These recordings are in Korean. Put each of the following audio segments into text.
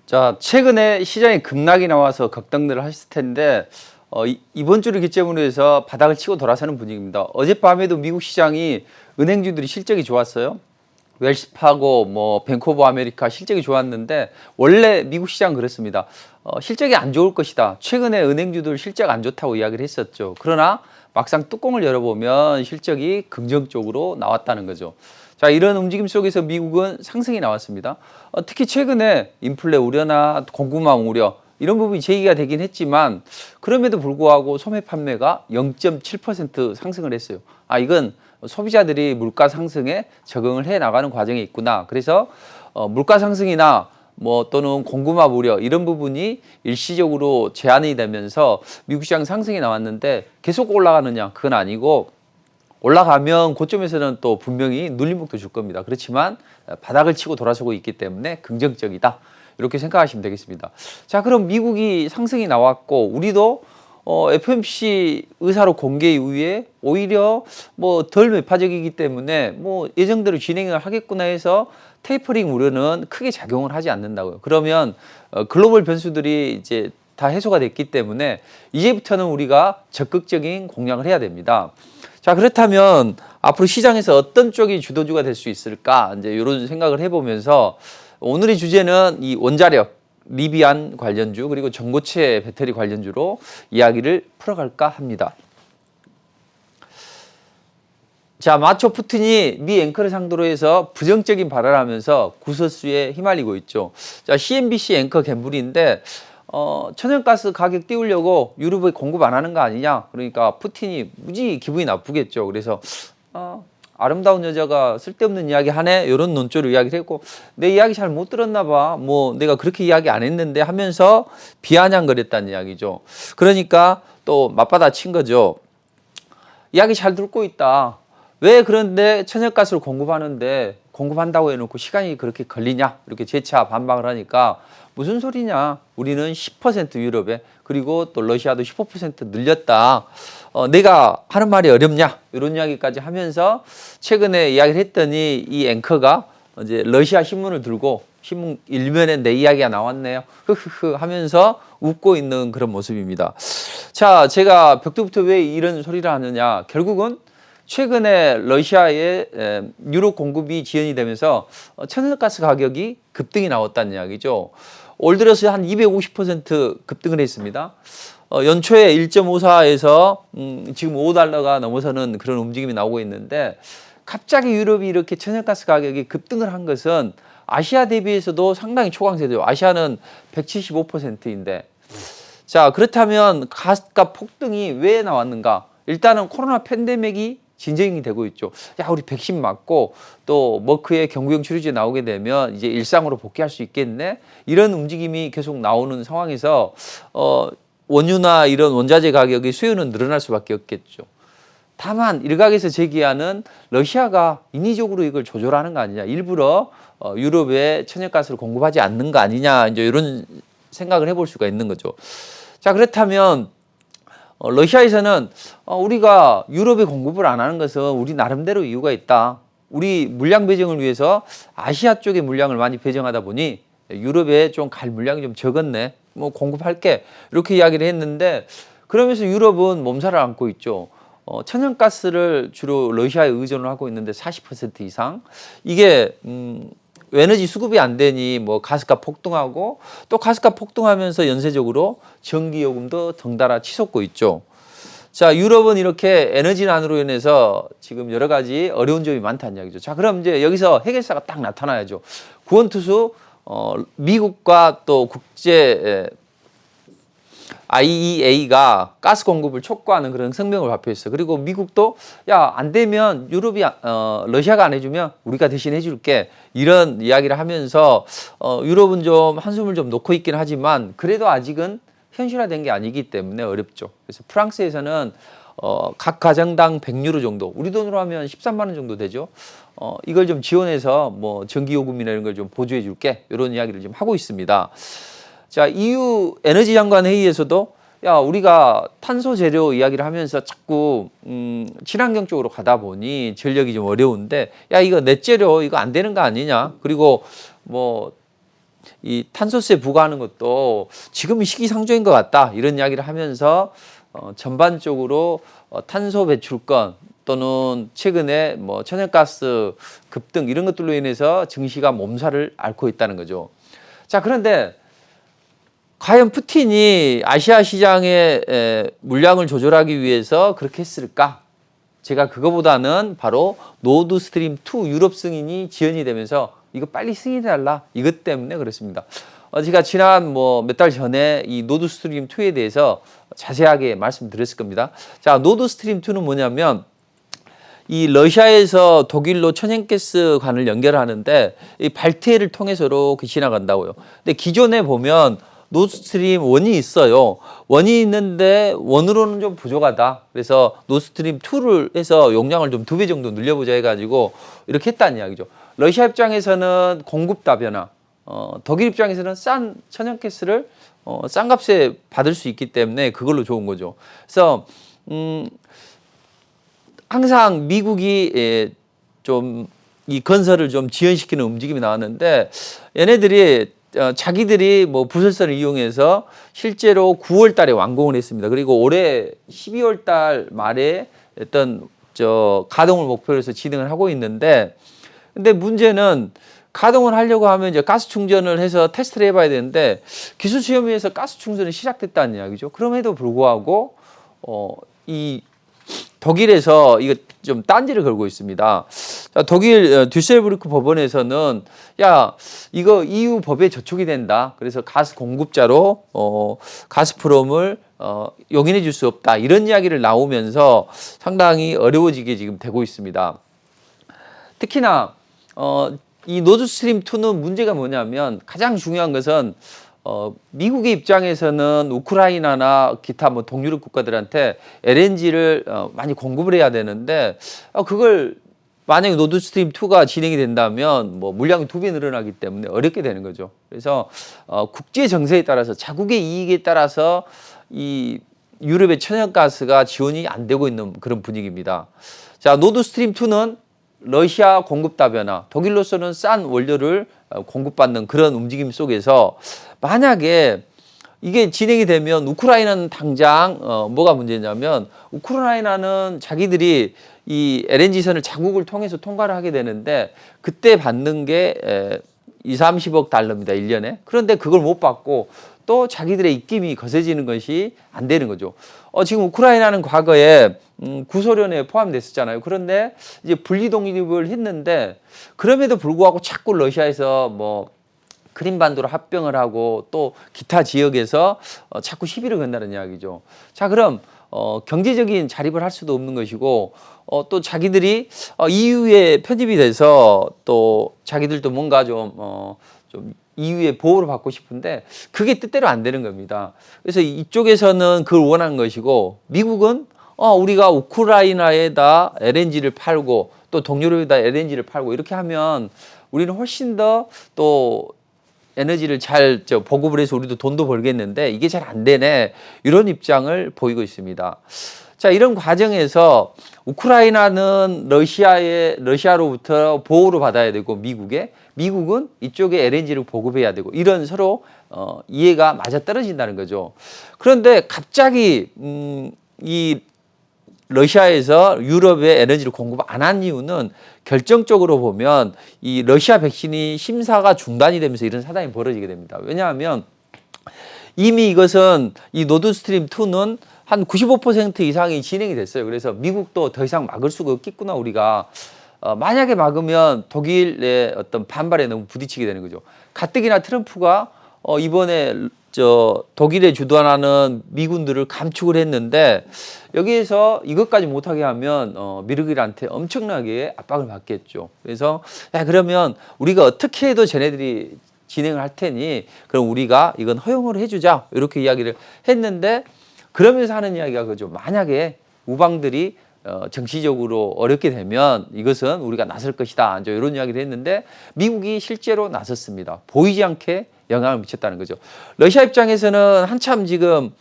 자, 최근에 시장에 급락이 나와서 걱정들을 하셨을 텐데 이번 주를 기점으로 해서 바닥을 치고 돌아서는 분위기입니다. 어젯밤에도 미국 시장이 은행주들이 실적이 좋았어요. 웰스파고 뭐 뱅크 오브 아메리카 실적이 좋았는데 원래 미국 시장은 그렇습니다. 실적이 안 좋을 것이다. 최근에 은행주들 실적 안 좋다고 이야기를 했었죠. 그러나 막상 뚜껑을 열어보면 실적이 긍정적으로 나왔다는 거죠. 자, 이런 움직임 속에서 미국은 상승이 나왔습니다. 특히 최근에 인플레 우려나 공급망 우려 이런 부분이 제기가 되긴 했지만 그럼에도 불구하고 소매 판매가 0.7% 상승을 했어요. 이건 소비자들이 물가 상승에 적응을 해 나가는 과정에 있구나. 그래서 물가 상승이나 뭐 또는 공급망 우려 이런 부분이 일시적으로 제한이 되면서 미국 시장 상승이 나왔는데 계속 올라가느냐? 그건 아니고 올라가면 고점에서는 또 분명히 눌림목도 줄 겁니다. 그렇지만 바닥을 치고 돌아서고 있기 때문에 긍정적이다. 이렇게 생각하시면 되겠습니다. 자, 그럼 미국이 상승이 나왔고 우리도 FOMC 의사로 공개 이후에 오히려 뭐 덜 매파적이기 때문에 뭐 예정대로 진행을 하겠구나 해서 테이퍼링 우려는 크게 작용을 하지 않는다고요. 그러면 글로벌 변수들이 이제 다 해소가 됐기 때문에 이제부터는 우리가 적극적인 공략을 해야 됩니다. 자, 그렇다면 앞으로 시장에서 어떤 쪽이 주도주가 될 수 있을까? 이제 이런 생각을 해보면서 오늘의 주제는 이 원자력, 리비안 관련주 그리고 전고체 배터리 관련주로 이야기를 풀어갈까 합니다. 자, 마초 푸틴이 미 앵커를 상대로 해서 부정적인 발언을 하면서 구설수에 휘말리고 있죠. 자, CNBC 앵커 갬블인데 천연가스 가격 띄우려고 유럽에 공급 안 하는 거 아니냐. 그러니까 푸틴이 무지 기분이 나쁘겠죠. 그래서 아름다운 여자가 쓸데없는 이야기 하네 이런 논조로 이야기를 했고 내 이야기 잘 못 들었나 봐. 뭐 내가 그렇게 이야기 안 했는데 하면서 비아냥거렸다는 이야기죠. 그러니까 또 맞받아 친 거죠. 이야기 잘 듣고 있다. 왜 그런데 천연가스를 공급하는데 공급한다고 해놓고 시간이 그렇게 걸리냐 이렇게 재차 반박을 하니까 무슨 소리냐. 우리는 10% 유럽에 그리고 또 러시아도 15% 늘렸다. 내가 하는 말이 어렵냐 이런 이야기까지 하면서 최근에 이야기를 했더니 이 앵커가 이제 러시아 신문을 들고 신문 일면에 내 이야기가 나왔네요. 흐흐흐 하면서 웃고 있는 그런 모습입니다. 자, 제가 벽두부터 왜 이런 소리를 하느냐. 결국은 최근에 러시아의 유럽 공급이 지연이 되면서 천연가스 가격이 급등이 나왔다는 이야기죠. 올 들어서 한 250% 급등을 했습니다. 연초에 1.54에서 지금 $5가 넘어서는 그런 움직임이 나오고 있는데 갑자기 유럽이 이렇게 천연가스 가격이 급등을 한 것은 아시아 대비해서도 상당히 초강세죠. 아시아는 175%인데 자, 그렇다면 가스값 폭등이 왜 나왔는가? 일단은 코로나 팬데믹이 진정이 되고 있죠. 야, 우리 백신 맞고 또 머크의 경구용 치료제 나오게 되면 이제 일상으로 복귀할 수 있겠네. 이런 움직임이 계속 나오는 상황에서 원유나 이런 원자재 가격의 수요는 늘어날 수밖에 없겠죠. 다만 일각에서 제기하는 러시아가 인위적으로 이걸 조절하는 거 아니냐. 일부러 유럽에 천연가스를 공급하지 않는 거 아니냐. 이제 이런 생각을 해볼 수가 있는 거죠. 자, 그렇다면 러시아에서는 우리가 유럽에 공급을 안 하는 것은 우리 나름대로 이유가 있다. 우리 물량 배정을 위해서 아시아 쪽에 물량을 많이 배정하다 보니 유럽에 좀 갈 물량이 좀 적었네. 뭐 공급할게. 이렇게 이야기를 했는데 그러면서 유럽은 몸살을 앓고 있죠. 천연가스를 주로 러시아에 의존을 하고 있는데 40% 이상. 이게 에너지 수급이 안 되니 뭐 가스값 폭등하고 또 가스값 폭등하면서 연쇄적으로 전기요금도 덩달아 치솟고 있죠. 자, 유럽은 이렇게 에너지난으로 인해서 지금 여러 가지 어려운 점이 많다는 이야기죠. 자, 그럼 이제 여기서 해결사가 딱 나타나야죠. 구원투수 미국과 또 국제 IEA가 가스 공급을 촉구하는 그런 성명을 발표했어요. 그리고 미국도 야, 안 되면 유럽이 러시아가 안 해주면 우리가 대신 해줄게 이런 이야기를 하면서 유럽은 좀 한숨을 좀 놓고 있긴 하지만 그래도 아직은 현실화된 게 아니기 때문에 어렵죠. 그래서 프랑스에서는 각 가정당 100유로 정도, 우리 돈으로 하면 13만 원 정도 되죠. 이걸 좀 지원해서 뭐 전기요금이나 이런 걸 좀 보조해 줄게 이런 이야기를 좀 하고 있습니다. 자, EU 에너지 장관 회의에서도 야, 우리가 탄소 재료 이야기를 하면서 자꾸 친환경 쪽으로 가다 보니 전력이 좀 어려운데 야, 이거 넷 재료 이거 안 되는 거 아니냐. 그리고 뭐 이 탄소세 부과하는 것도 지금이 시기상조인 것 같다 이런 이야기를 하면서 전반적으로 탄소 배출권 또는 최근에 뭐 천연가스 급등 이런 것들로 인해서 증시가 몸살을 앓고 있다는 거죠. 자, 그런데 과연 푸틴이 아시아 시장의 물량을 조절하기 위해서 그렇게 했을까? 제가 그거보다는 바로 노드 스트림 2 유럽 승인이 지연이 되면서 이거 빨리 승인해달라 이것 때문에 그렇습니다. 제가 지난 몇 달 전에 이 노드 스트림 2에 대해서 자세하게 말씀드렸을 겁니다. 자, 노드 스트림 2는 뭐냐면 이 러시아에서 독일로 천연가스 관을 연결하는데 이 발트해를 통해서 이렇게 지나간다고요. 근데 기존에 보면 노스트림 1이 있어요. 1이 있는데 1으로는 좀 부족하다. 그래서 노스트림 2를 해서 용량을 좀 2배 정도 늘려보자 해가지고 이렇게 했다는 이야기죠. 러시아 입장에서는 공급 다변화, 독일 입장에서는 싼 천연가스를 싼 값에 받을 수 있기 때문에 그걸로 좋은 거죠. 그래서 항상 미국이 좀 이 건설을 좀 지연시키는 움직임이 나왔는데 얘네들이 자기들이 부설선을 이용해서 실제로 9월 달에 완공을 했습니다. 그리고 올해 12월 달 말에 어떤 가동을 목표로 해서 진행을 하고 있는데 근데 문제는 가동을 하려고 하면 이제 가스 충전을 해서 테스트를 해봐야 되는데 기술 시험위에서 가스 충전이 시작됐다는 이야기죠. 그럼에도 불구하고 이 독일에서 이거 좀 딴지를 걸고 있습니다. 독일 듀셀부르크 법원에서는 야 이거 EU 법에 저촉이 된다. 그래서 가스 공급자로 가스프롬을 용인해 줄 수 없다. 이런 이야기를 나오면서 상당히 어려워지게 지금 되고 있습니다. 특히나 이 노드스트림 2는 문제가 뭐냐면 가장 중요한 것은 미국의 입장에서는 우크라이나나 기타 동유럽 국가들한테 LNG를 많이 공급을 해야 되는데 그걸 만약에 노드스트림 2가 진행이 된다면 물량이 2배 늘어나기 때문에 어렵게 되는 거죠. 그래서 국제 정세에 따라서 자국의 이익에 따라서 이 유럽의 천연가스가 지원이 안 되고 있는 그런 분위기입니다. 자, 노드스트림 2는 러시아 공급 다변화, 독일로서는 싼 원료를 공급받는 그런 움직임 속에서 만약에 이게 진행이 되면 우크라이나는 당장 뭐가 문제냐면 우크라이나는 자기들이 이 LNG선을 자국을 통해서 통과를 하게 되는데 그때 받는 게 2, 30억 달러입니다. 1년에. 그런데 그걸 못 받고 또 자기들의 입김이 거세지는 것이 안 되는 거죠. 지금 우크라이나는 과거에 구소련에 포함됐었잖아요. 그런데 이제 분리 독립을 했는데 그럼에도 불구하고 자꾸 러시아에서 크림반도로 합병을 하고 또 기타 지역에서 자꾸 시비를 건다는 이야기죠. 자, 그럼 경제적인 자립을 할 수도 없는 것이고 또 자기들이 EU에 편입이 돼서 또 자기들도 뭔가 좀 EU의 보호를 받고 싶은데 그게 뜻대로 안 되는 겁니다. 그래서 이쪽에서는 그걸 원하는 것이고 미국은 우리가 우크라이나에다 LNG를 팔고 또 동유럽에다 LNG를 팔고 이렇게 하면 우리는 훨씬 더 또 에너지를 잘 보급을 해서 우리도 돈도 벌겠는데 이게 잘 안 되네 이런 입장을 보이고 있습니다. 자, 이런 과정에서 우크라이나는 러시아로부터 보호를 받아야 되고 미국은 이쪽에 LNG를 보급해야 되고 이런 서로 이해가 맞아떨어진다는 거죠. 그런데 갑자기 이 러시아에서 유럽에 에너지를 공급 안 한 이유는 결정적으로 보면 이 러시아 백신이 심사가 중단이 되면서 이런 사단이 벌어지게 됩니다. 왜냐하면 이미 이것은 이 노드스트림 2는 한 95% 이상이 진행이 됐어요. 그래서 미국도 더 이상 막을 수가 없겠구나 우리가. 만약에 막으면 독일의 어떤 반발에 너무 부딪히게 되는 거죠. 가뜩이나 트럼프가 이번에 독일에 주둔하는 미군들을 감축을 했는데 여기에서 이것까지 못하게 하면 미국한테 엄청나게 압박을 받겠죠. 그래서 그러면 우리가 어떻게 해도 쟤네들이 진행을 할 테니 그럼 우리가 이건 허용을 해주자 이렇게 이야기를 했는데 그러면서 하는 이야기가 그죠. 만약에 우방들이 정치적으로 어렵게 되면 이것은 우리가 나설 것이다. 이런 이야기를 했는데 미국이 실제로 나섰습니다. 보이지 않게 영향을 미쳤다는 거죠. 러시아 입장에서는 한참 지금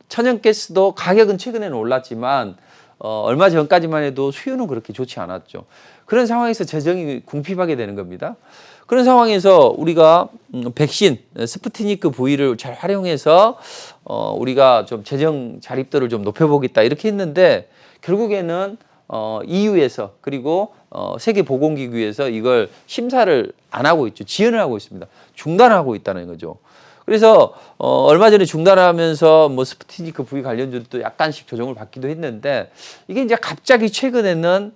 천연가스도 가격은 최근에는 올랐지만 얼마 전까지만 해도 수요는 그렇게 좋지 않았죠. 그런 상황에서 재정이 궁핍하게 되는 겁니다. 그런 상황에서 우리가 백신 스푸트니크 V를 잘 활용해서 우리가 좀 재정 자립도를 좀 높여보겠다 이렇게 했는데 결국에는 EU에서 그리고 세계보건기구에서 이걸 심사를 안 하고 있죠. 지연을 하고 있습니다. 중단하고 있다는 거죠. 그래서 얼마 전에 중단하면서 뭐 스푸트니크 V 관련주도 약간씩 조정을 받기도 했는데 이게 이제 갑자기 최근에는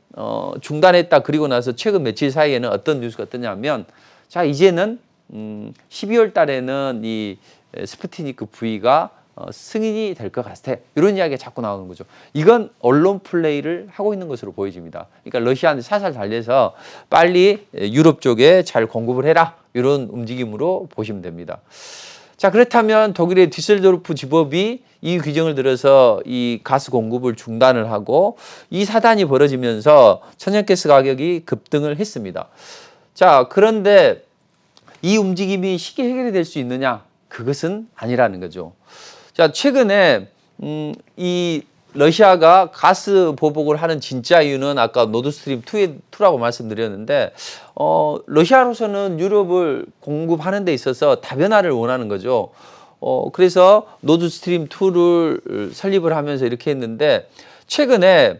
중단했다 그리고 나서 최근 며칠 사이에는 어떤 뉴스가 뜨냐면 자 이제는 12월 달에는 이 스푸트니크 V가 승인이 될 것 같아. 이런 이야기가 자꾸 나오는 거죠. 이건 언론 플레이를 하고 있는 것으로 보여집니다. 그러니까 러시아한테 살살 달래서 빨리 유럽 쪽에 잘 공급을 해라. 이런 움직임으로 보시면 됩니다. 자 그렇다면 독일의 뒤셀도르프 지법이 이 규정을 들어서 이 가스 공급을 중단을 하고 이 사단이 벌어지면서 천연가스 가격이 급등을 했습니다. 자 그런데 이 움직임이 쉽게 해결이 될 수 있느냐? 그것은 아니라는 거죠. 자 최근에 이 러시아가 가스 보복을 하는 진짜 이유는 아까 노드스트림 2라고 말씀드렸는데 러시아로서는 유럽을 공급하는 데 있어서 다변화를 원하는 거죠. 그래서 노드스트림 2를 설립을 하면서 이렇게 했는데 최근에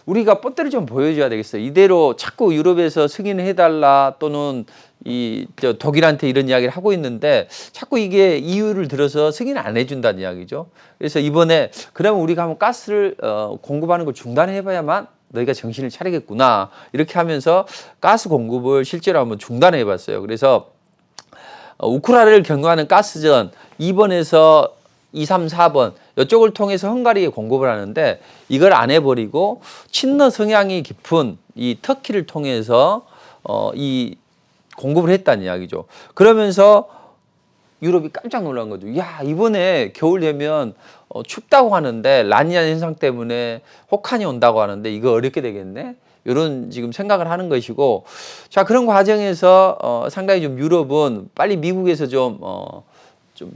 우리가 뻗대를 좀 보여줘야 되겠어요. 이대로 자꾸 유럽에서 승인을 해달라 또는 독일한테 이런 이야기를 하고 있는데 자꾸 이게 EU를 들어서 승인 안 해준다는 이야기죠. 그래서 이번에 그러면 우리가 한번 가스를 공급하는 걸 중단해봐야만 너희가 정신을 차리겠구나 이렇게 하면서 가스 공급을 실제로 한번 중단해 봤어요. 그래서 우크라이나를 경유하는 가스전 2번에서 2, 3, 4번 이쪽을 통해서 헝가리에 공급을 하는데 이걸 안 해버리고 친러 성향이 깊은 이 터키를 통해서 이 공급을 했다는 이야기죠. 그러면서 유럽이 깜짝 놀란 거죠. 야 이번에 겨울 되면 춥다고 하는데 라니냐 현상 때문에 혹한이 온다고 하는데 이거 어렵게 되겠네. 이런 지금 생각을 하는 것이고 자 그런 과정에서 상당히 좀 유럽은 빨리 미국에서 좀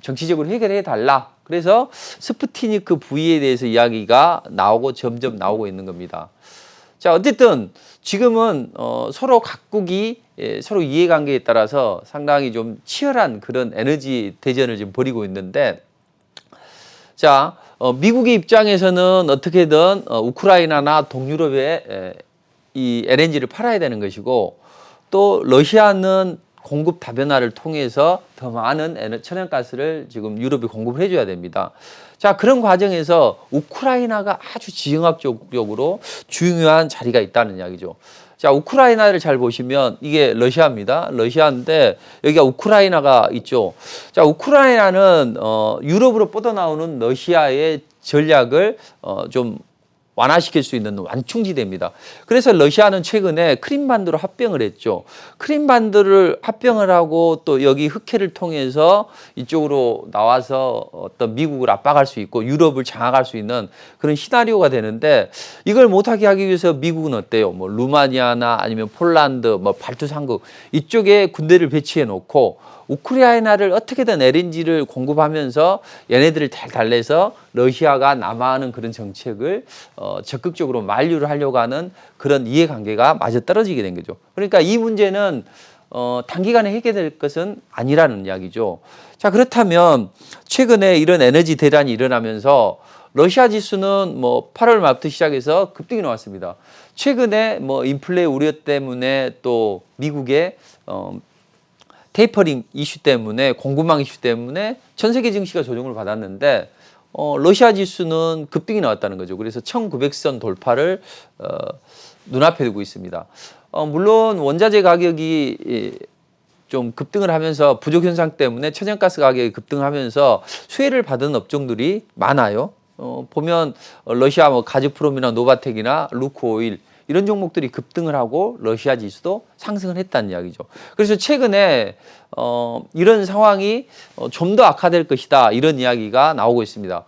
정치적으로 해결해 달라. 그래서 스푸트니크 V에 대해서 이야기가 나오고 점점 나오고 있는 겁니다. 자 어쨌든 지금은 서로 각국이 서로 이해관계에 따라서 상당히 좀 치열한 그런 에너지 대전을 지금 벌이고 있는데 자 미국의 입장에서는 어떻게든 우크라이나나 동유럽에 이 LNG를 팔아야 되는 것이고 또 러시아는 공급 다변화를 통해서 더 많은 천연가스를 지금 유럽에 공급을 해줘야 됩니다. 자 그런 과정에서 우크라이나가 아주 지형학적으로 중요한 자리가 있다는 이야기죠. 자 우크라이나를 잘 보시면 이게 러시아입니다. 러시아인데 여기가 우크라이나가 있죠. 자 우크라이나는 유럽으로 뻗어나오는 러시아의 전략을 좀 완화시킬 수 있는 완충지대입니다. 그래서 러시아는 최근에 크림반도를 합병을 했죠. 크림반도를 합병을 하고 또 여기 흑해를 통해서 이쪽으로 나와서 어떤 미국을 압박할 수 있고 유럽을 장악할 수 있는 그런 시나리오가 되는데 이걸 못하게 하기 위해서 미국은 어때요? 뭐 루마니아나 아니면 폴란드, 뭐 발트 삼국 이쪽에 군대를 배치해 놓고 우크라이나를 어떻게든 LNG를 공급하면서 얘네들을 잘 달래서 러시아가 남하하는 그런 정책을 적극적으로 만류를 하려고 하는 그런 이해관계가 마저 떨어지게 된 거죠. 그러니까 이 문제는 단기간에 해결될 것은 아니라는 이야기죠. 자 그렇다면 최근에 이런 에너지 대란이 일어나면서 러시아 지수는 뭐 8월 말부터 시작해서 급등이 나왔습니다. 최근에 뭐 인플레 우려 때문에 또 미국의 테이퍼링 이슈 때문에 공급망 이슈 때문에 전 세계 증시가 조정을 받았는데 러시아 지수는 급등이 나왔다는 거죠. 그래서 1900선 돌파를 눈앞에 두고 있습니다. 물론 원자재 가격이 좀 급등을 하면서 부족 현상 때문에 천연가스 가격이 급등하면서 수혜를 받은 업종들이 많아요. 보면 러시아 뭐 가즈프롬이나 노바텍이나 루크오일 이런 종목들이 급등을 하고 러시아 지수도 상승을 했다는 이야기죠. 그래서 최근에 이런 상황이 좀 더 악화될 것이다 이런 이야기가 나오고 있습니다.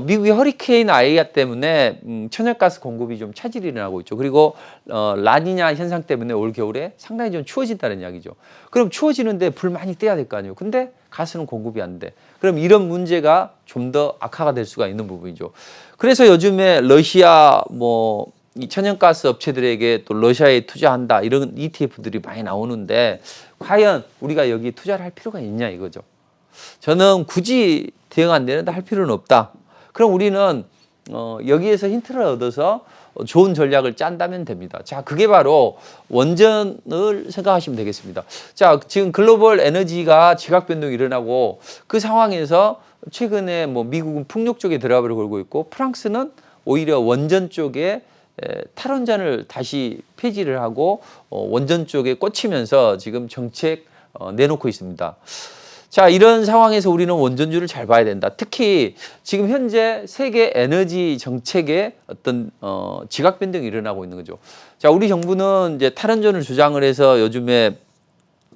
미국의 허리케인 아이아 때문에 천연가스 공급이 좀 차질이 일어나고 있죠. 그리고 라니냐 현상 때문에 올 겨울에 상당히 좀 추워진다는 이야기죠. 그럼 추워지는데 불 많이 떼야 될 거 아니에요. 근데 가스는 공급이 안 돼. 그럼 이런 문제가 좀 더 악화가 될 수가 있는 부분이죠. 그래서 요즘에 러시아 뭐 이 천연가스 업체들에게 또 러시아에 투자한다 이런 ETF들이 많이 나오는데 과연 우리가 여기 투자를 할 필요가 있냐 이거죠. 저는 굳이 대응 안 되는데 할 필요는 없다. 그럼 우리는 여기에서 힌트를 얻어서 좋은 전략을 짠다면 됩니다. 자, 그게 바로 원전을 생각하시면 되겠습니다. 자, 지금 글로벌 에너지가 지각 변동이 일어나고 그 상황에서 최근에 뭐 미국은 풍력 쪽에 드랍을 걸고 있고 프랑스는 오히려 원전 쪽에 탈원전을 다시 폐지를 하고 원전 쪽에 꽂히면서 지금 정책 내놓고 있습니다. 자, 이런 상황에서 우리는 원전주를 잘 봐야 된다. 특히 지금 현재 세계 에너지 정책에 어떤 지각 변동이 일어나고 있는 거죠. 자, 우리 정부는 이제 탈원전을 주장을 해서 요즘에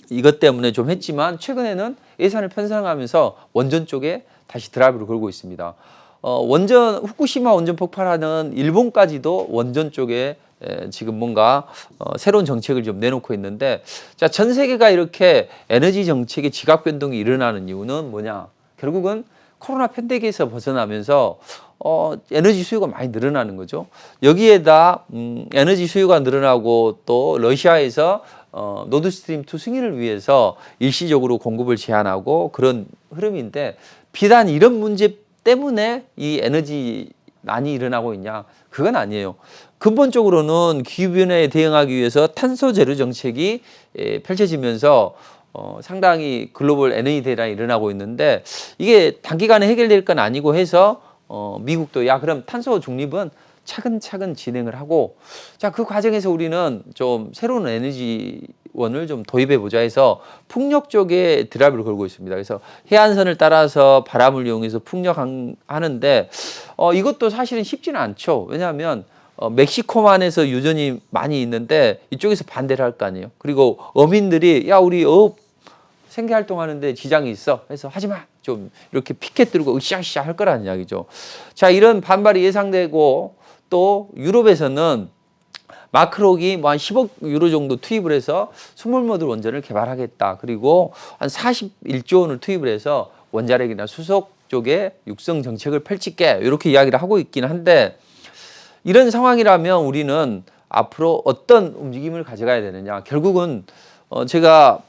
이것 때문에 좀 했지만 최근에는 예산을 편성하면서 원전 쪽에 다시 드라이브를 걸고 있습니다. 후쿠시마 원전 폭발하는 일본까지도 원전 쪽에 지금 뭔가 새로운 정책을 좀 내놓고 있는데, 자, 전 세계가 이렇게 에너지 정책의 지각 변동이 일어나는 이유는 뭐냐? 결국은 코로나 팬데믹에서 벗어나면서 에너지 수요가 많이 늘어나는 거죠. 여기에다 에너지 수요가 늘어나고 또 러시아에서 노드스트림 2 승인을 위해서 일시적으로 공급을 제한하고 그런 흐름인데, 비단 이런 문제 때문에 이 에너지난이 일어나고 있냐? 그건 아니에요. 근본적으로는 기후변화에 대응하기 위해서 탄소 제로 정책이 펼쳐지면서 상당히 글로벌 에너지 대란이 일어나고 있는데, 이게 단기간에 해결될 건 아니고 해서 미국도 야, 그럼 탄소 중립은 차근차근 진행을 하고, 자, 그 과정에서 우리는 좀 새로운 에너지원을 좀 도입해 보자 해서 풍력 쪽에 드라이브를 걸고 있습니다. 그래서 해안선을 따라서 바람을 이용해서 풍력하는데 이것도 사실은 쉽지는 않죠. 왜냐하면 멕시코만에서 유전이 많이 있는데 이쪽에서 반대를 할 거 아니에요. 그리고 어민들이 야, 우리 생계 활동하는데 지장이 있어. 그래서 하지 마. 좀 이렇게 피켓 들고 으쌰으쌰 할 거라는 이야기죠. 자, 이런 반발이 예상되고, 또 유럽에서는 마크롱이 뭐 한 10억 유로 정도 투입을 해서 스몰모듈 원전을 개발하겠다. 그리고 한 41조 원을 투입을 해서 원자력이나 수소 쪽에 육성 정책을 펼칠게. 이렇게 이야기를 하고 있긴 한데, 이런 상황이라면 우리는 앞으로 어떤 움직임을 가져가야 되느냐. 결국은 제가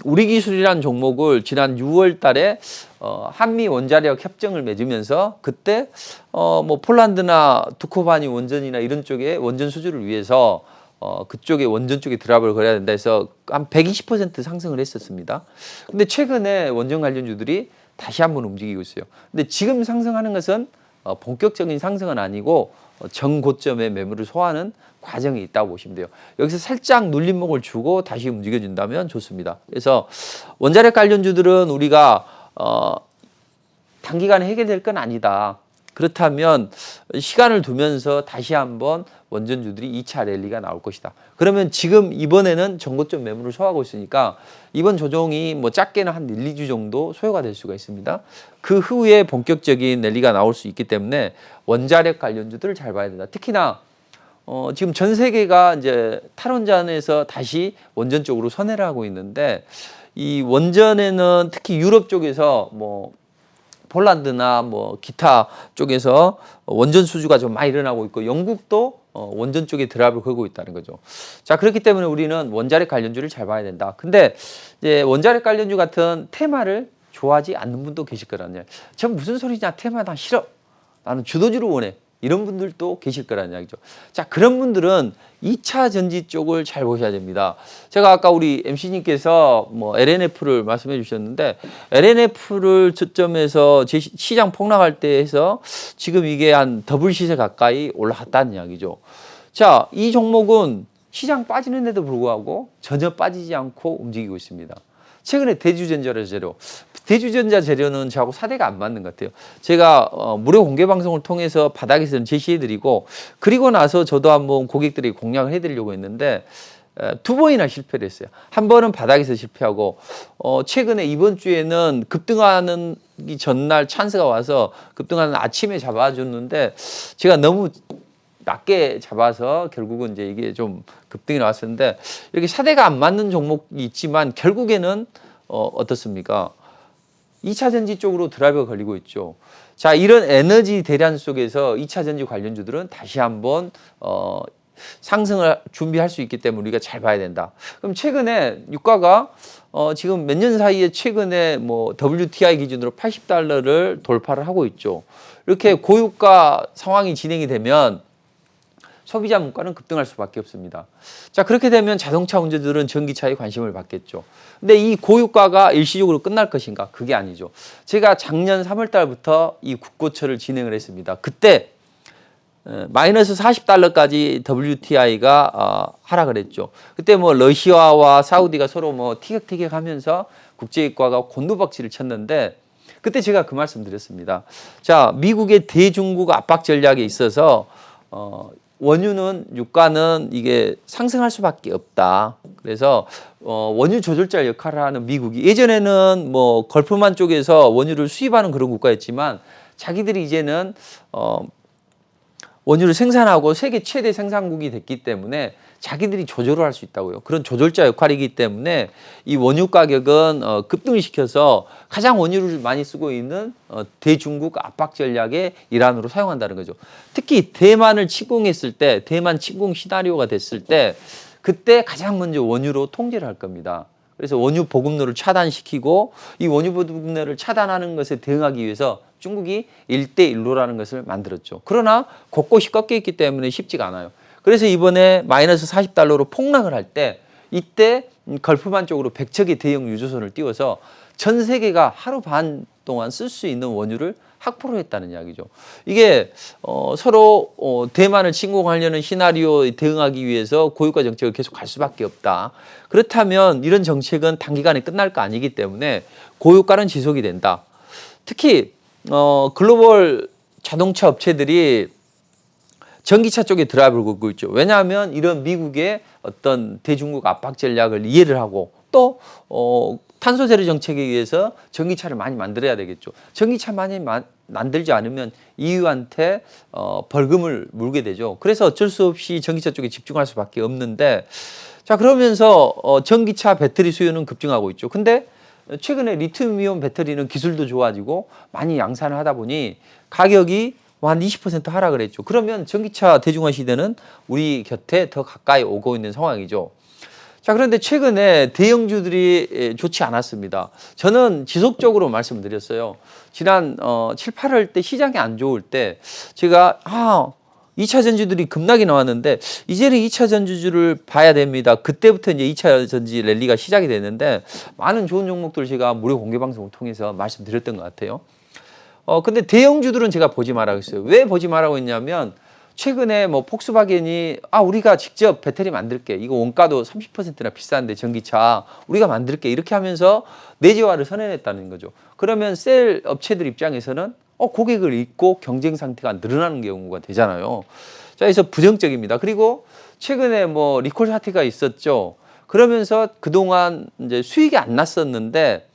우리 기술이라는 종목을 지난 6월 달에 한미 원자력 협정을 맺으면서 그때 뭐 폴란드나 두코바니 원전이나 이런 쪽에 원전 수주를 위해서 그쪽에 원전 쪽에 드랍을 걸어야 된다 해서 한 120% 상승을 했었습니다. 근데 최근에 원전 관련주들이 다시 한번 움직이고 있어요. 근데 지금 상승하는 것은 본격적인 상승은 아니고 정고점의 매물을 소화하는 과정이 있다고 보시면 돼요. 여기서 살짝 눌림목을 주고 다시 움직여준다면 좋습니다. 그래서 원자력 관련주들은 우리가 단기간에 해결될 건 아니다. 그렇다면 시간을 두면서 다시 한번 원전주들이 2차 랠리가 나올 것이다. 그러면 지금 이번에는 정고점 매물을 소화하고 있으니까 이번 조정이 뭐 작게는 한 1, 2주 정도 소요가 될 수가 있습니다. 그 후에 본격적인 랠리가 나올 수 있기 때문에 원자력 관련주들을 잘 봐야 된다. 특히나 지금 전 세계가 이제 탈원전에서 다시 원전 쪽으로 선회를 하고 있는데, 이 원전에는 특히 유럽 쪽에서 뭐 폴란드나 뭐 기타 쪽에서 원전 수주가 좀 많이 일어나고 있고, 영국도 원전 쪽에 드랍을 걸고 있다는 거죠. 자, 그렇기 때문에 우리는 원자력 관련주를 잘 봐야 된다. 근데 이제 원자력 관련주 같은 테마를 좋아하지 않는 분도 계실 거라는. 전 무슨 소리냐, 테마 난 싫어. 나는 주도주를 원해. 이런 분들도 계실 거라는 이야기죠. 자, 그런 분들은 2차 전지 쪽을 잘 보셔야 됩니다. 제가 아까 우리 MC님께서 뭐 LNF를 말씀해 주셨는데, LNF를 저점에서 시장 폭락할 때 해서 지금 이게 한 더블 시세 가까이 올라갔다는 이야기죠. 자, 이 종목은 시장 빠지는데도 불구하고 전혀 빠지지 않고 움직이고 있습니다. 최근에 대주전자 재료. 대주전자 재료는 저하고 사대가 안 맞는 것 같아요. 제가 무료 공개 방송을 통해서 바닥에서는 제시해드리고, 그리고 나서 저도 한번 고객들이 공략을 해드리려고 했는데 2번이나 실패를 했어요. 한 번은 바닥에서 실패하고, 최근에 이번 주에는 급등하는 전날 찬스가 와서 급등하는 아침에 잡아줬는데 제가 너무 낮게 잡아서 결국은 이제 이게 좀 급등이 나왔었는데, 이렇게 사대가 안 맞는 종목이 있지만 결국에는 어떻습니까? 2차 전지 쪽으로 드라이버가 걸리고 있죠. 자, 이런 에너지 대란 속에서 2차 전지 관련주들은 다시 한번 상승을 준비할 수 있기 때문에 우리가 잘 봐야 된다. 그럼 최근에 유가가 지금 몇 년 사이에 최근에 뭐 WTI 기준으로 80달러를 돌파를 하고 있죠. 이렇게 고유가 상황이 진행이 되면 소비자 물가는 급등할 수밖에 없습니다. 자, 그렇게 되면 자동차 운전자들은 전기차에 관심을 받겠죠. 근데 이 고유가가 일시적으로 끝날 것인가? 그게 아니죠. 제가 작년 3월 달부터 이 국고처를 진행을 했습니다. 그때 마이너스 40달러까지 WTI가 하락을 했죠. 그때 뭐 러시아와 사우디가 서로 뭐 티격태격 하면서 국제유가가 곤두박질을 쳤는데 그때 제가 그 말씀 드렸습니다. 자, 미국의 대중국 압박 전략에 있어서 원유는 유가는 이게 상승할 수밖에 없다. 그래서 원유 조절자 역할을 하는 미국이 예전에는 뭐 걸프만 쪽에서 원유를 수입하는 그런 국가였지만 자기들이 이제는 원유를 생산하고 세계 최대 생산국이 됐기 때문에 자기들이 조절을 할 수 있다고요. 그런 조절자 역할이기 때문에 이 원유 가격은 급등을 시켜서 가장 원유를 많이 쓰고 있는 대중국 압박 전략의 일환으로 사용한다는 거죠. 특히 대만을 침공했을 때, 대만 침공 시나리오가 됐을 때 그때 가장 먼저 원유로 통제를 할 겁니다. 그래서 원유 보급로를 차단시키고 이 원유 보급로를 차단하는 것에 대응하기 위해서 중국이 1대1로라는 것을 만들었죠. 그러나 곳곳이 꺾여 있기 때문에 쉽지가 않아요. 그래서 이번에 마이너스 40달러로 폭락을 할 때 이때 걸프만 쪽으로 100척의 대형 유조선을 띄워서 전 세계가 하루 반 동안 쓸 수 있는 원유를 확보를 했다는 이야기죠. 이게 서로 대만을 침공하려는 시나리오에 대응하기 위해서 고유가 정책을 계속 갈 수밖에 없다. 그렇다면 이런 정책은 단기간에 끝날 거 아니기 때문에 고유가는 지속이 된다. 특히 글로벌 자동차 업체들이 전기차 쪽에 드라이브를 걸고 있죠. 왜냐하면 이런 미국의 어떤 대중국 압박 전략을 이해를 하고 또 탄소 제로 정책에 의해서 전기차를 많이 만들어야 되겠죠. 전기차 많이 만들지 않으면 EU한테 벌금을 물게 되죠. 그래서 어쩔 수 없이 전기차 쪽에 집중할 수밖에 없는데 자 그러면서 전기차 배터리 수요는 급증하고 있죠. 근데 최근에 리튬이온 배터리는 기술도 좋아지고 많이 양산을 하다 보니 가격이 한 20% 하락을 했죠. 그러면 전기차 대중화 시대는 우리 곁에 더 가까이 오고 있는 상황이죠. 자, 그런데 최근에 대형주들이 좋지 않았습니다. 저는 지속적으로 말씀드렸어요. 지난 7, 8월 때 시장이 안 좋을 때 제가 2차 전지들이 급락이 나왔는데 이제는 2차 전지주를 봐야 됩니다. 그때부터 이제 2차 전지 랠리가 시작이 됐는데 많은 좋은 종목들 제가 무료 공개 방송을 통해서 말씀드렸던 것 같아요. 근데 대형주들은 제가 보지 말라고 했어요. 왜 보지 말라고 했냐면 최근에 뭐 폭스바겐이 우리가 직접 배터리 만들게. 이거 원가도 30%나 비싼데 전기차 우리가 만들게. 이렇게 하면서 내재화를 선언했다는 거죠. 그러면 셀 업체들 입장에서는 고객을 잃고 경쟁 상태가 늘어나는 경우가 되잖아요. 자, 그래서 부정적입니다. 그리고 최근에 뭐 리콜 사태가 있었죠. 그러면서 그동안 이제 수익이 안 났었는데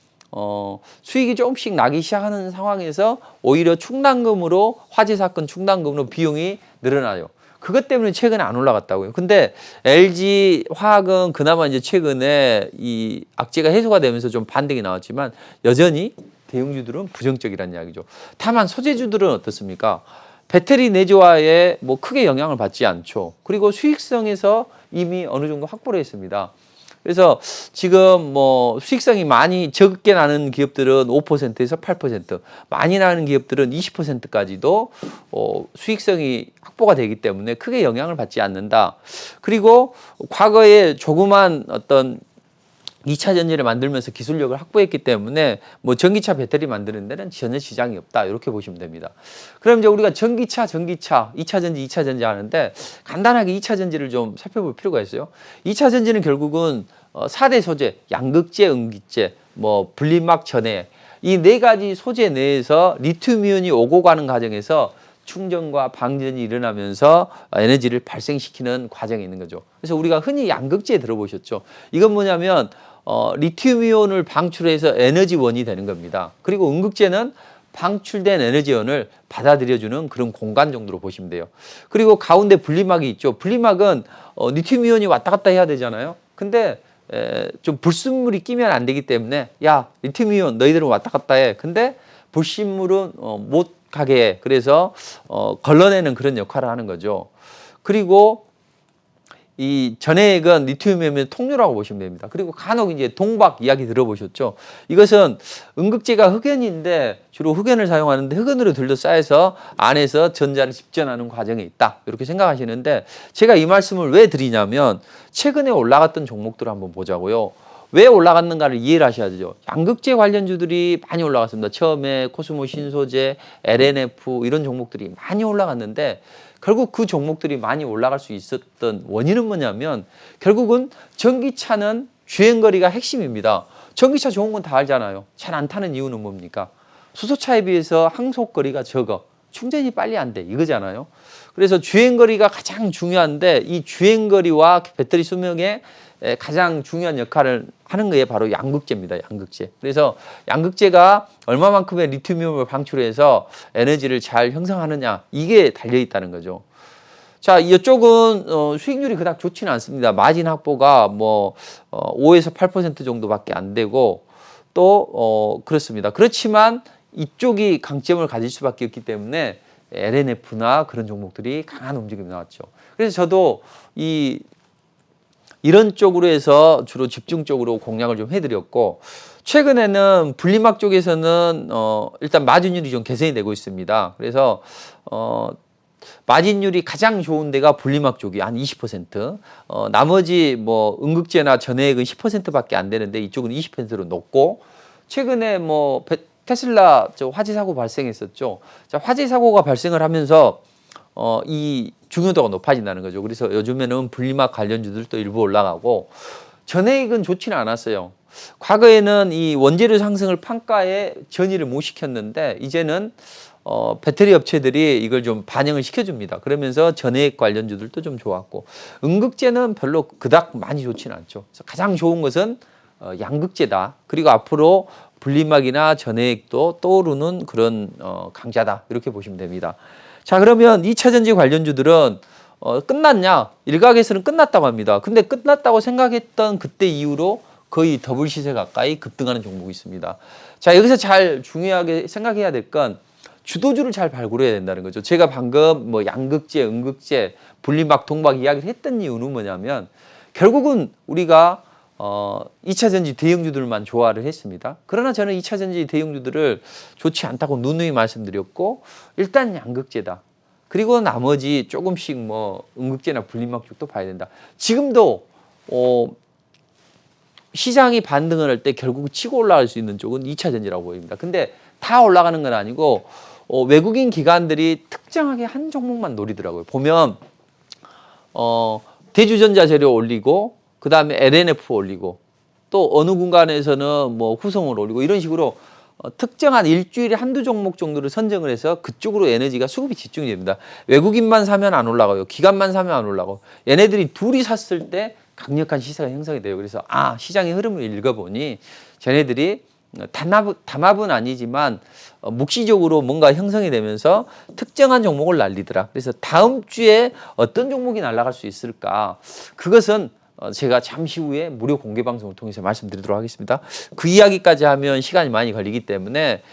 수익이 조금씩 나기 시작하는 상황에서 오히려 충당금으로 화재 사건 충당금으로 비용이 늘어나요. 그것 때문에 최근에 안 올라갔다고요. 근데 LG 화학은 그나마 이제 최근에 이 악재가 해소가 되면서 좀 반등이 나왔지만 여전히 대형주들은 부정적이라는 이야기죠. 다만 소재주들은 어떻습니까? 배터리 내재화에 뭐 크게 영향을 받지 않죠. 그리고 수익성에서 이미 어느 정도 확보를 했습니다. 그래서 지금 뭐 수익성이 많이 적게 나는 기업들은 5%에서 8%, 많이 나는 기업들은 20%까지도 수익성이 확보가 되기 때문에 크게 영향을 받지 않는다. 그리고 과거에 조그만 어떤 2차 전지를 만들면서 기술력을 확보했기 때문에 뭐 전기차 배터리 만드는 데는 전혀 시장이 없다. 이렇게 보시면 됩니다. 그럼 이제 우리가 전기차, 2차 전지, 2차 전지 하는데 간단하게 2차 전지를 좀 살펴볼 필요가 있어요. 2차 전지는 결국은 4대 소재, 양극재, 음극재, 뭐 분리막 전해 이 네 가지 소재 내에서 리튬이온이 오고 가는 과정에서 충전과 방전이 일어나면서 에너지를 발생시키는 과정이 있는 거죠. 그래서 우리가 흔히 양극재 들어보셨죠. 이건 뭐냐면 리튬이온을 방출해서 에너지원이 되는 겁니다. 그리고 음극재는 방출된 에너지원을 받아들여주는 그런 공간 정도로 보시면 돼요. 그리고 가운데 분리막이 있죠. 분리막은 리튬이온이 왔다 갔다 해야 되잖아요. 근데 좀 불순물이 끼면 안 되기 때문에 야 리튬이온 너희들은 왔다 갔다 해. 근데 불순물은 못 가게 해. 그래서 걸러내는 그런 역할을 하는 거죠. 그리고 이 전해액은 리튬이면 통유라고 보시면 됩니다. 그리고 간혹 이제 동박 이야기 들어보셨죠? 이것은 음극재가 흑연인데 주로 흑연을 사용하는데 흑연으로 둘러싸여서 안에서 전자를 집전하는 과정에 있다. 이렇게 생각하시는데 제가 이 말씀을 왜 드리냐면 최근에 올라갔던 종목들을 한번 보자고요. 왜 올라갔는가를 이해를 하셔야죠. 양극재 관련주들이 많이 올라갔습니다. 처음에 코스모 신소재, LNF 이런 종목들이 많이 올라갔는데 결국 그 종목들이 많이 올라갈 수 있었던 원인은 뭐냐면 결국은 전기차는 주행거리가 핵심입니다. 전기차 좋은 건 다 알잖아요. 잘 안 타는 이유는 뭡니까? 수소차에 비해서 항속거리가 적어. 충전이 빨리 안 돼. 이거잖아요. 그래서 주행거리가 가장 중요한데 이 주행거리와 배터리 수명에 가장 중요한 역할을 하는 게 바로 양극재입니다. 양극재. 그래서 양극재가 얼마만큼의 리튬이온을 방출해서 에너지를 잘 형성하느냐 이게 달려 있다는 거죠. 자, 이쪽은 수익률이 그닥 좋지는 않습니다. 마진 확보가 뭐 5에서 8% 정도밖에 안 되고 또 그렇습니다. 그렇지만 이쪽이 강점을 가질 수밖에 없기 때문에 LNF나 그런 종목들이 강한 움직임이 나왔죠. 그래서 저도 이런 쪽으로 해서 주로 집중적으로 공략을 좀 해드렸고 최근에는 분리막 쪽에서는 일단 마진율이 좀 개선이 되고 있습니다. 그래서 마진율이 가장 좋은 데가 분리막 쪽이 한 20%, 나머지 뭐 음극재나 전해액은 10%밖에 안 되는데 이쪽은 20%로 높고 최근에 뭐 테슬라 화재 사고 발생했었죠. 자, 화재 사고가 발생을 하면서 이 중요도가 높아진다는 거죠. 그래서 요즘에는 분리막 관련주들도 일부 올라가고 전해액은 좋지는 않았어요. 과거에는 이 원재료 상승을 판가에 전이를 못 시켰는데 이제는 배터리 업체들이 이걸 좀 반영을 시켜줍니다. 그러면서 전해액 관련주들도 좀 좋았고 음극재는 별로 그닥 많이 좋지는 않죠. 그래서 가장 좋은 것은 양극재다. 그리고 앞으로 분리막이나 전해액도 떠오르는 그런 강자다. 이렇게 보시면 됩니다. 자, 그러면 2차전지 관련주들은 끝났냐? 일각에서는 끝났다고 합니다. 근데 끝났다고 생각했던 그때 이후로 거의 더블 시세 가까이 급등하는 종목이 있습니다. 자, 여기서 잘 중요하게 생각해야 될 건 주도주를 잘 발굴해야 된다는 거죠. 제가 방금 뭐 양극재, 음극재, 분리막, 동박 이야기를 했던 이유는 뭐냐면 결국은 우리가 2차전지 대형주들만 좋아를 했습니다. 그러나 저는 2차전지 대형주들을 좋지 않다고 누누이 말씀드렸고 일단 양극재다. 그리고 나머지 조금씩 뭐 음극재나 분리막 쪽도 봐야 된다. 지금도 시장이 반등을 할 때 결국 치고 올라갈 수 있는 쪽은 2차전지라고 보입니다. 근데 다 올라가는 건 아니고 외국인 기관들이 특정하게 한 종목만 노리더라고요. 보면 대주전자 재료 올리고 그 다음에 LNF 올리고 또 어느 공간에서는 뭐 후성을 올리고 이런 식으로 특정한 일주일에 한두 종목 정도를 선정을 해서 그쪽으로 에너지가 수급이 집중이 됩니다. 외국인만 사면 안 올라가요. 기관만 사면 안 올라가고 얘네들이 둘이 샀을 때 강력한 시세가 형성이 돼요. 그래서 시장의 흐름을 읽어보니 쟤네들이 담합은 아니지만 묵시적으로 뭔가 형성이 되면서 특정한 종목을 날리더라. 그래서 다음 주에 어떤 종목이 날아갈 수 있을까? 그것은 제가 잠시 후에 무료 공개 방송을 통해서 말씀드리도록 하겠습니다. 그 이야기까지 하면 시간이 많이 걸리기 때문에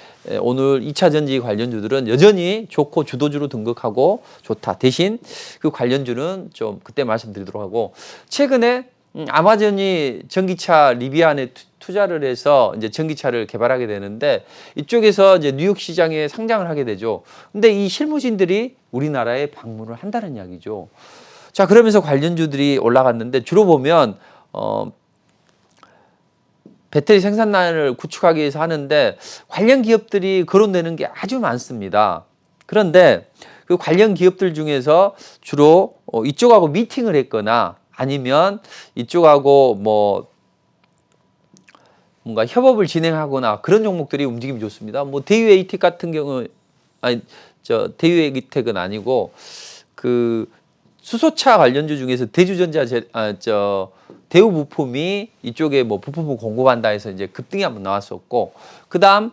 오늘 2차 전지 관련주들은 여전히 좋고 주도주로 등극하고 좋다. 대신 그 관련주는 좀 그때 말씀드리도록 하고 최근에 아마존이 전기차 리비안에 투자를 해서 이제 전기차를 개발하게 되는데 이쪽에서 이제 뉴욕 시장에 상장을 하게 되죠. 근데 이 실무진들이 우리나라에 방문을 한다는 이야기죠. 자, 그러면서 관련주들이 올라갔는데 주로 보면 배터리 생산란을 구축하기 위해서 하는데 관련 기업들이 거론되는 게 아주 많습니다. 그런데 그 관련 기업들 중에서 주로 이쪽하고 미팅을 했거나 아니면 이쪽하고 뭐 뭔가 협업을 진행하거나 그런 종목들이 움직임이 좋습니다. 뭐 대유 에이텍 같은 경우 대유 에이텍은 아니고 그 수소차 관련주 중에서 대주전자 대우 부품이 이쪽에 뭐 부품을 공급한다 해서 이제 급등이 한번 나왔었고 그다음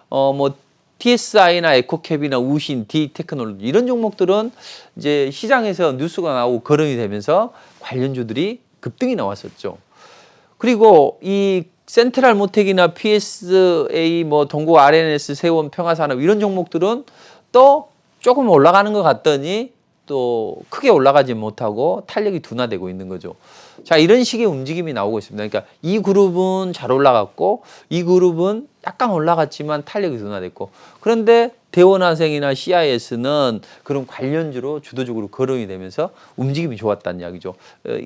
뭐 TSI나 에코캡이나 우신, D테크놀로지 이런 종목들은 이제 시장에서 뉴스가 나오고 거론이 되면서 관련주들이 급등이 나왔었죠. 그리고 이 센트럴 모텍이나 PSA, 뭐 동국 RNS, 세원, 평화산업 이런 종목들은 또 조금 올라가는 것 같더니 또 크게 올라가지 못하고 탄력이 둔화되고 있는 거죠. 자, 이런 식의 움직임이 나오고 있습니다. 그러니까 이 그룹은 잘 올라갔고 이 그룹은 약간 올라갔지만 탄력이 둔화됐고, 그런데 대원화생이나 CIS는 그런 관련주로 주도적으로 거론이 되면서 움직임이 좋았다는 이야기죠.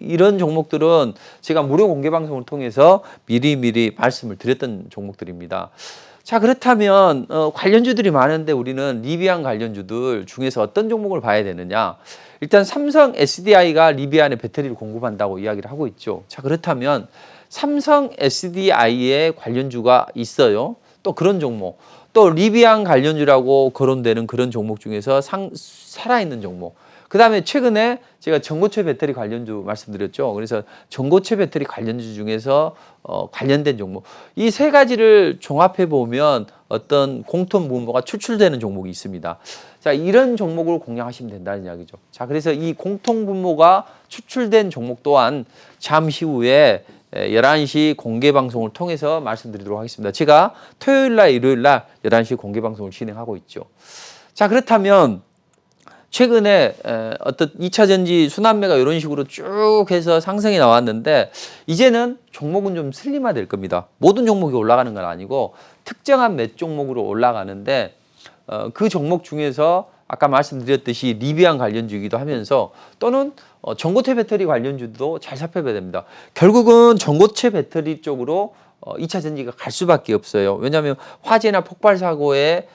이런 종목들은 제가 무료 공개 방송을 통해서 미리미리 말씀을 드렸던 종목들입니다. 자, 그렇다면 관련주들이 많은데 우리는 리비안 관련주들 중에서 어떤 종목을 봐야 되느냐. 일단 삼성 SDI가 리비안에 배터리를 공급한다고 이야기를 하고 있죠. 자, 그렇다면 삼성 SDI에 관련주가 있어요. 또 그런 종목, 또 리비안 관련주라고 거론되는 그런 종목 중에서 살아있는 종목. 그 다음에 최근에 제가 전고체 배터리 관련주 말씀드렸죠. 그래서 전고체 배터리 관련주 중에서 관련된 종목. 이 세 가지를 종합해 보면 어떤 공통 분모가 추출되는 종목이 있습니다. 자, 이런 종목을 공략하시면 된다는 이야기죠. 자, 그래서 이 공통 분모가 추출된 종목 또한 잠시 후에 11시 공개 방송을 통해서 말씀드리도록 하겠습니다. 제가 토요일 날, 일요일 날 11시 공개 방송을 진행하고 있죠. 자, 그렇다면 최근에 어떤 2차 전지 순환매가 이런 식으로 쭉 해서 상승이 나왔는데 이제는 종목은 좀 슬림화될 겁니다. 모든 종목이 올라가는 건 아니고 특정한 몇 종목으로 올라가는데 그 종목 중에서 아까 말씀드렸듯이 리비안 관련주이기도 하면서 또는 전고체 배터리 관련주도 잘 살펴봐야 됩니다. 결국은 전고체 배터리 쪽으로 2차 전지가 갈 수밖에 없어요. 왜냐하면 화재나 폭발 사고에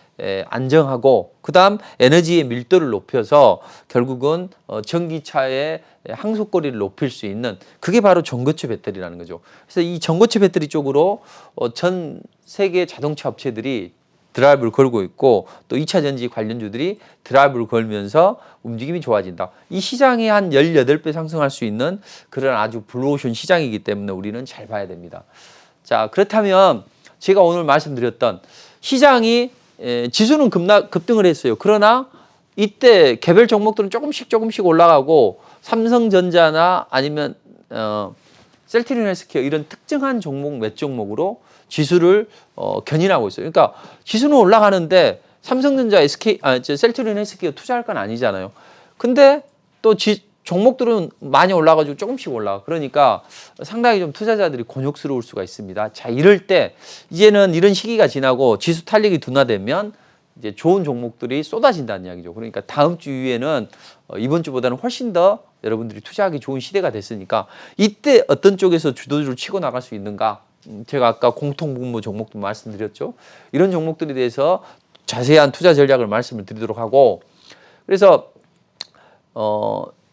안정하고 그다음 에너지의 밀도를 높여서 결국은 전기차의 항속거리를 높일 수 있는 그게 바로 전고체 배터리라는 거죠. 그래서 이 전고체 배터리 쪽으로 전 세계 자동차 업체들이 드라이브를 걸고 있고 또 2차 전지 관련주들이 드라이브를 걸면서 움직임이 좋아진다. 이 시장이 한 18배 상승할 수 있는 그런 아주 블루오션 시장이기 때문에 우리는 잘 봐야 됩니다. 자, 그렇다면 제가 오늘 말씀드렸던 시장이 지수는 급등을 했어요. 그러나 이때 개별 종목들은 조금씩 올라가고 삼성전자나 아니면 셀트리온 헬스케어 이런 특정한 종목 몇 종목으로 지수를 견인하고 있어요. 그러니까 지수는 올라가는데 삼성전자, 셀트리온 헬스케어 투자할 건 아니잖아요. 근데 또 종목들은 많이 올라가지고 조금씩 올라가. 그러니까 상당히 좀 투자자들이 곤욕스러울 수가 있습니다. 자, 이럴 때 이제는 이런 시기가 지나고 지수 탄력이 둔화되면 이제 좋은 종목들이 쏟아진다는 이야기죠. 그러니까 다음 주 이후에는 이번 주보다는 훨씬 더 여러분들이 투자하기 좋은 시대가 됐으니까 이때 어떤 쪽에서 주도주를 치고 나갈 수 있는가? 제가 아까 공통분모 종목도 말씀드렸죠. 이런 종목들에 대해서 자세한 투자 전략을 말씀을 드리도록 하고, 그래서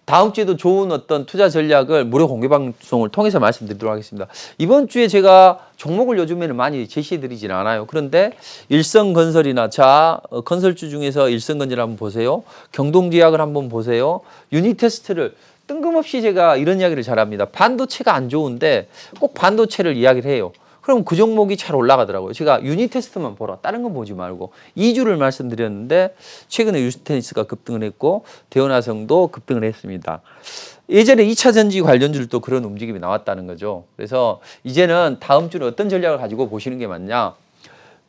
다음 주에도 좋은 어떤 투자 전략을 무료 공개 방송을 통해서 말씀드리도록 하겠습니다. 이번 주에 제가 종목을 요즘에는 많이 제시해 드리지는 않아요. 그런데 일성건설이나 건설주 중에서 일성건설 한번 보세요. 경동제약을 한번 보세요. 유니테스트를 뜬금없이 제가 이런 이야기를 잘합니다. 반도체가 안 좋은데 꼭 반도체를 이야기를 해요. 그럼 그 종목이 잘 올라가더라고요. 제가 유니테스트만 보라. 다른 건 보지 말고 2주를 말씀드렸는데 최근에 유스테니스가 급등을 했고 대원화성도 급등을 했습니다. 예전에 2차 전지 관련주들도 그런 움직임이 나왔다는 거죠. 그래서 이제는 다음 주는 어떤 전략을 가지고 보시는 게 맞냐.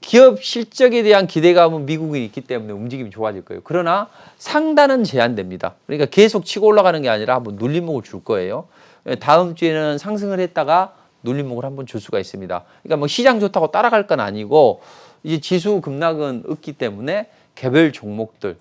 기업 실적에 대한 기대감은 미국이 있기 때문에 움직임이 좋아질 거예요. 그러나 상단은 제한됩니다. 그러니까 계속 치고 올라가는 게 아니라 한번 눌림목을 줄 거예요. 다음 주에는 상승을 했다가 눌림목을 한번 줄 수가 있습니다. 그러니까 뭐 시장 좋다고 따라갈 건 아니고 이제 지수 급락은 없기 때문에 개별 종목들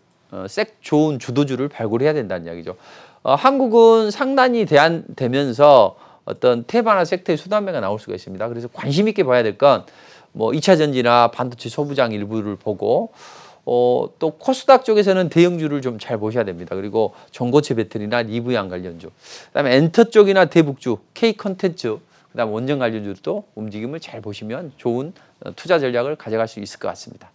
좋은 주도주를 발굴해야 된다는 이야기죠. 한국은 상단이 되면서 어떤 테마나 섹터의 순환매가 나올 수가 있습니다. 그래서 관심 있게 봐야 될 건 뭐 2차 전지나 반도체 소부장 일부를 보고 또 코스닥 쪽에서는 대형주를 좀 잘 보셔야 됩니다. 그리고 전고체 배터리나 리브양 관련주, 그다음에 엔터 쪽이나 대북주, K 컨텐츠, 그다음 원전 관련주도 움직임을 잘 보시면 좋은 투자 전략을 가져갈 수 있을 것 같습니다.